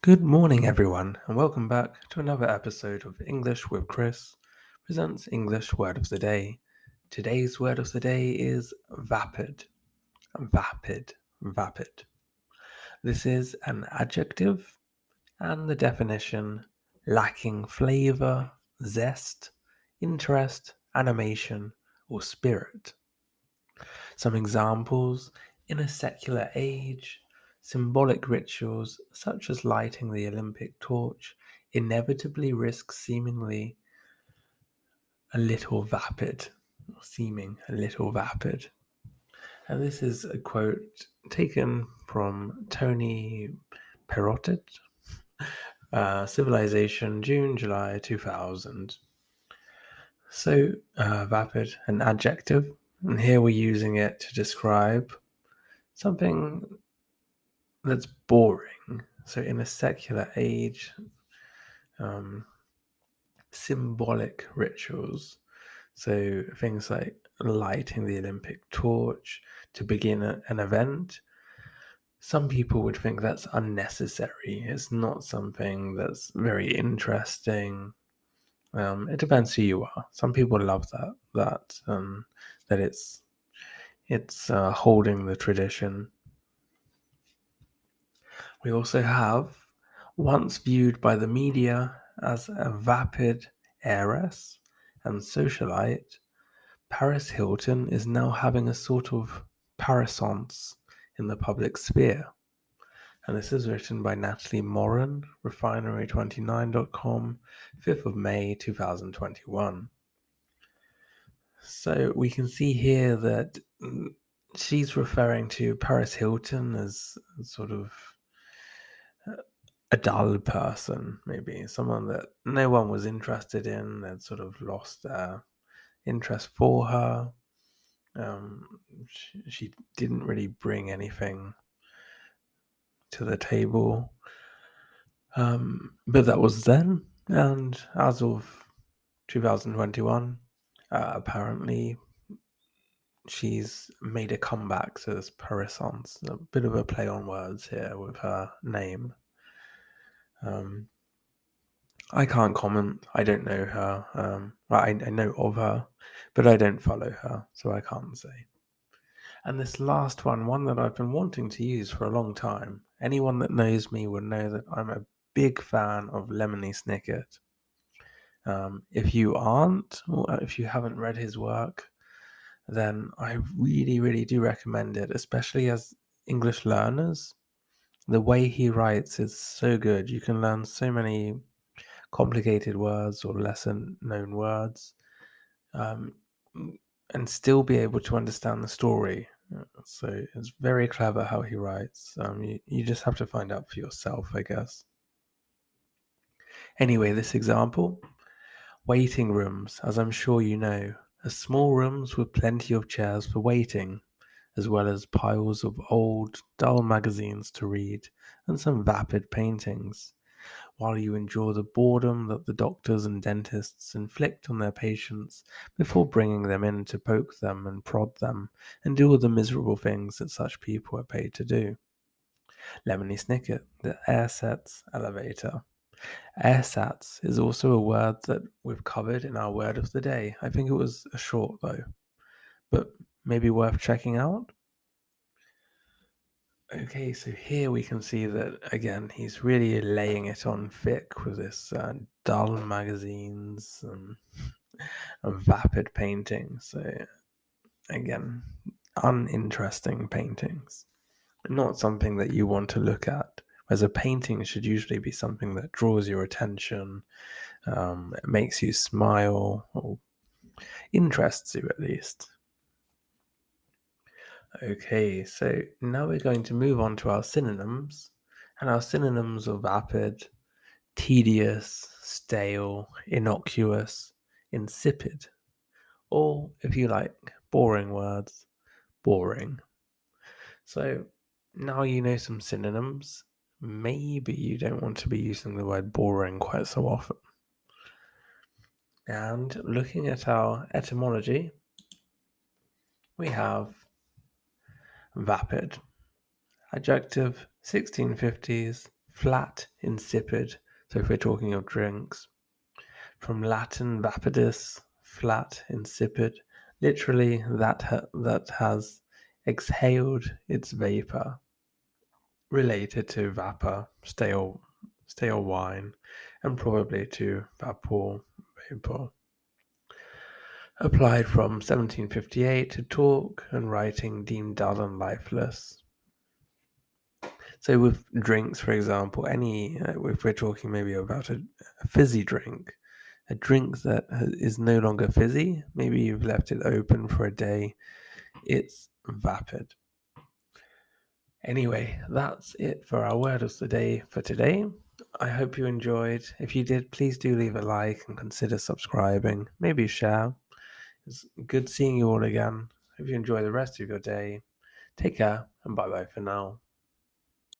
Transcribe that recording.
Good morning, everyone, and welcome back to another episode of English with Chris presents English Word of the Day. Today's word of the day is vapid. Vapid. Vapid. This is an adjective, and the definition lacking flavor, zest, interest, animation, or spirit. Some examples: in a secular age, symbolic rituals such as lighting the Olympic torch inevitably risk seemingly a little vapid, or seeming a little vapid. And this is a quote taken from Tony Perrottet, Civilization, June, July 2000. So, vapid, an adjective, and here we're using it to describe something that's boring. So in a secular age, um, symbolic rituals, so things like lighting the Olympic torch to begin an event, some people would think that's unnecessary. It's not something that's very interesting. It depends who you are. Some people love that it's holding the tradition. We also have, once viewed by the media as a vapid heiress and socialite, Paris Hilton is now having a sort of parisance in the public sphere. And this is written by Natalie Moran, refinery29.com, 5th of May 2021. So we can see here that she's referring to Paris Hilton as sort of a dull person, maybe someone that no one was interested in. They'd sort of lost their interest for her. She didn't really bring anything to the table. But that was then, and as of 2021, apparently she's made a comeback to this Parisance. A bit of a play on words here with her name. I can't comment. I don't know her. I know of her, but I don't follow her, so I can't say. And this last one that I've been wanting to use for a long time. Anyone that knows me will know that I'm a big fan of Lemony Snicket. If you aren't, or if you haven't read his work, then I really, really do recommend it, especially as English learners. The way he writes is so good. You can learn so many complicated words or lesser known words, um, and still be able to understand the story. So it's very clever how he writes. You just have to find out for yourself, I guess. Anyway, this example: waiting rooms, as I'm sure you know, are small rooms with plenty of chairs for waiting, as well as piles of old, dull magazines to read and some vapid paintings, while you endure the boredom that the doctors and dentists inflict on their patients before bringing them in to poke them and prod them and do all the miserable things that such people are paid to do. Lemony Snicket, the airsets elevator. Airsats is also a word that we've covered in our word of the day. I think it was a short though, but maybe worth checking out. Okay, so here we can see that again, he's really laying it on thick with this dull magazines and vapid paintings. So again, uninteresting paintings, not something that you want to look at. Whereas a painting should usually be something that draws your attention, it makes you smile, or interests you at least. Okay, so now we're going to move on to our synonyms, and our synonyms are vapid, tedious, stale, innocuous, insipid, or if you like, boring words, boring. So now you know some synonyms. Maybe you don't want to be using the word boring quite so often. And looking at our etymology, we have vapid, adjective, 1650s, flat, insipid. So if we're talking of drinks, from Latin vapidus, flat, insipid, literally that has exhaled its vapor, related to vapor, stale wine, and probably to vapor. Applied from 1758 to talk and writing deemed dull and lifeless. So with drinks, for example, if we're talking maybe about a fizzy drink, a drink that is no longer fizzy, maybe you've left it open for a day, it's vapid. Anyway, that's it for our word of the day for today. I hope you enjoyed. If you did, please do leave a like and consider subscribing, maybe share. It's good seeing you all again. Hope you enjoy the rest of your day. Take care and bye bye for now.